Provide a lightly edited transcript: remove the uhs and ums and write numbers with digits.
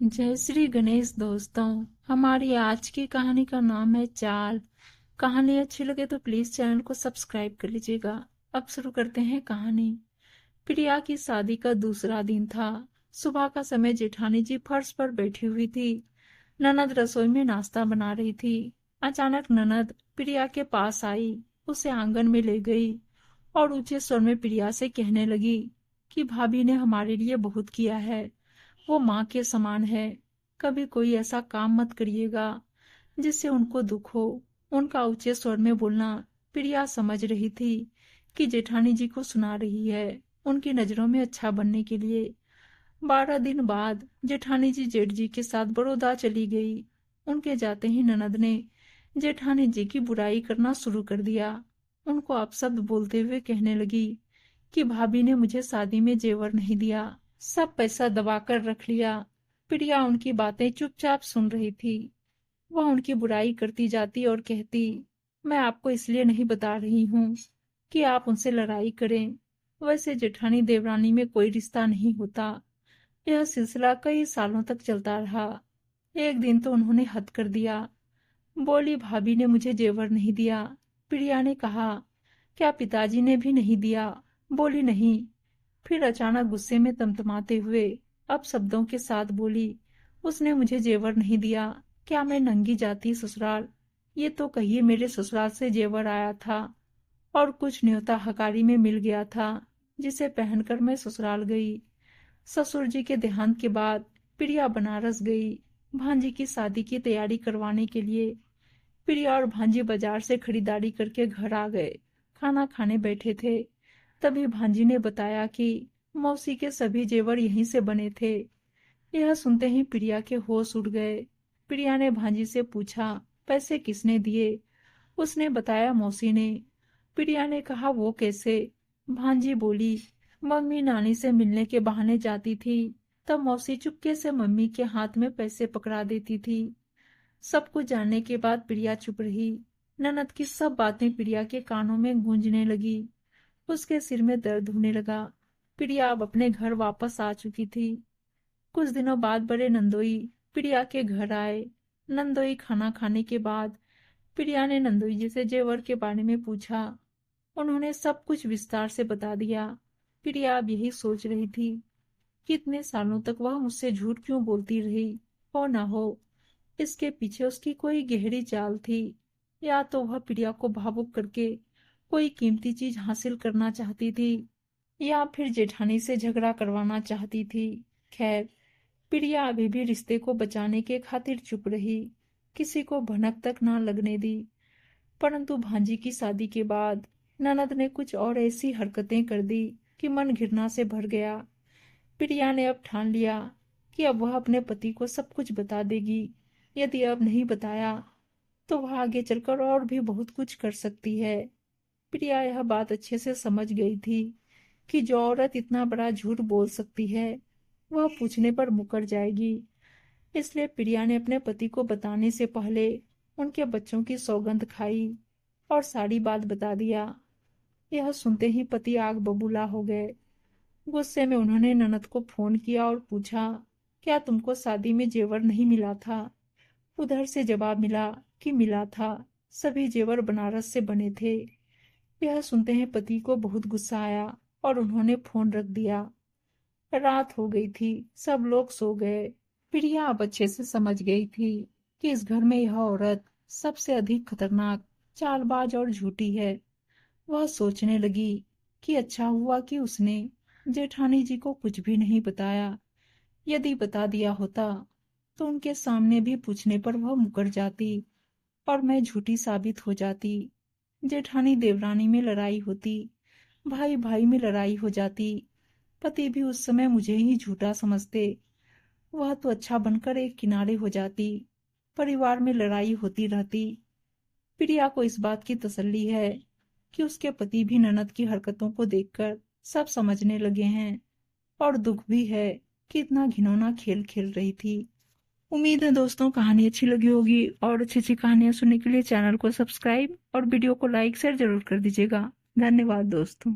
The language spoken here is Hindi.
जय श्री गणेश दोस्तों। हमारी आज की कहानी का नाम है चाल। कहानी अच्छी लगे तो प्लीज चैनल को सब्सक्राइब कर लीजिएगा। अब शुरू करते हैं कहानी। प्रिया की शादी का दूसरा दिन था। सुबह का समय जेठानी जी फर्श पर बैठी हुई थी। ननद रसोई में नाश्ता बना रही थी। अचानक ननद प्रिया के पास आई, उसे आंगन में ले गई और ऊंचे स्वर में प्रिया से कहने लगी कि भाभी ने हमारे लिए बहुत किया है। वो माँ के समान है। कभी कोई ऐसा काम मत करिएगा जिससे उनको दुख हो। उनका ऊंचे स्वर में बोलना प्रिया समझ रही थी कि जेठानी जी को सुना रही है, उनकी नजरों में अच्छा बनने के लिए। 12 दिन बाद जेठानी जी जेठ जी के साथ बड़ौदा चली गई। उनके जाते ही ननद ने जेठानी जी की बुराई करना शुरू कर दिया। उनको अपशब्द बोलते हुए कहने लगी कि भाभी ने मुझे शादी में जेवर नहीं दिया, सब पैसा दबा कर रख लिया। प्रिया उनकी बातें चुपचाप सुन रही थी। वह उनकी बुराई करती जाती और कहती, मैं आपको इसलिए नहीं बता रही हूँ कि आप उनसे लड़ाई करें। वैसे जेठानी देवरानी में कोई रिश्ता नहीं होता। यह सिलसिला कई सालों तक चलता रहा। एक दिन तो उन्होंने हद कर दिया। बोली, भाभी ने मुझे जेवर नहीं दिया। प्रिया ने कहा, क्या पिताजी ने भी नहीं दिया? बोली, नहीं। फिर अचानक गुस्से में तमतमाते हुए अब शब्दों के साथ बोली, उसने मुझे जेवर नहीं दिया। क्या मैं नंगी जाती ससुराल? ये तो कहिए मेरे ससुराल से जेवर आया था और कुछ न्योता हकारी में मिल गया था, जिसे पहनकर मैं ससुराल गई। ससुर जी के देहांत के बाद प्रिया बनारस गई भांजी की शादी की तैयारी करवाने के लिए। प्रिया और भांजी बाजार से खरीदारी करके घर आ गए। खाना खाने बैठे थे, तभी भांजी ने बताया कि मौसी के सभी जेवर यहीं से बने थे। यह सुनते ही प्रिया के होश उड़ गए। प्रिया ने भांजी से पूछा, पैसे किसने दिए? उसने बताया, मौसी ने। प्रिया ने कहा, वो कैसे? भांजी बोली, मम्मी नानी से मिलने के बहाने जाती थी, तब मौसी चुपके से मम्मी के हाथ में पैसे पकड़ा देती थी। सब कुछ जानने के बाद प्रिया चुप रही। ननद की सब बातें प्रिया के कानों में गूंजने लगी। उसके सिर में दर्द होने लगा। प्रिया अब अपने घर वापस आ चुकी थी। कुछ दिनों बाद बड़े नंदोई प्रिया के घर आए। नंदोई खाना खाने के बाद प्रिया ने नंदोई जी से जेवर के बारे में पूछा। उन्होंने सब कुछ विस्तार से बता दिया। प्रिया अब यही सोच रही थी, कितने सालों तक वह मुझसे झूठ क्यों बोलती रही। हो ना हो, इसके पीछे उसकी कोई गहरी चाल थी। या तो वह प्रिया को भावुक करके कोई कीमती चीज हासिल करना चाहती थी, या फिर जेठानी से झगड़ा करवाना चाहती थी। खैर, प्रिया अभी भी रिश्ते को बचाने के खातिर चुप रही, किसी को भनक तक ना लगने दी। परंतु भांजी की शादी के बाद ननद ने कुछ और ऐसी हरकतें कर दी कि मन घृणा से भर गया। प्रिया ने अब ठान लिया कि अब वह अपने पति को सब कुछ बता देगी। यदि अब नहीं बताया तो वह आगे चलकर और भी बहुत कुछ कर सकती है। प्रिया यह बात अच्छे से समझ गई थी कि जो औरत इतना बड़ा झूठ बोल सकती है, वह पूछने पर मुकर जाएगी। इसलिए प्रिया ने अपने पति को बताने से पहले उनके बच्चों की सौगंध खाई और सारी बात बता दिया। यह सुनते ही पति आग बबूला हो गए। गुस्से में उन्होंने ननद को फोन किया और पूछा, क्या तुमको शादी में जेवर नहीं मिला था? उधर से जवाब मिला कि मिला था, सभी जेवर बनारस से बने थे। यह सुनते ही पति को बहुत गुस्सा आया और उन्होंने फोन रख दिया। रात हो गई थी, सब लोग सो गए। प्रिया अब अच्छे से समझ गई थी कि इस घर में यह औरत सबसे अधिक खतरनाक, चालबाज और झूठी है। वह सोचने लगी कि अच्छा हुआ कि उसने जेठानी जी को कुछ भी नहीं बताया। यदि बता दिया होता तो उनके सामने भी पूछने पर वह मुकर जाती और मैं झूठी साबित हो जाती। जेठानी देवरानी में लड़ाई होती, भाई भाई में लड़ाई हो जाती, पति भी उस समय मुझे ही झूठा समझते। वह तो अच्छा बनकर एक किनारे हो जाती, परिवार में लड़ाई होती रहती। प्रिया को इस बात की तसल्ली है कि उसके पति भी ननद की हरकतों को देखकर सब समझने लगे हैं, और दुख भी है कि इतना घिनौना खेल खेल रही थी। उम्मीद है दोस्तों कहानी अच्छी लगी होगी, और अच्छी अच्छी कहानियां सुनने के लिए चैनल को सब्सक्राइब और वीडियो को लाइक शेयर जरूर कर दीजिएगा। धन्यवाद दोस्तों।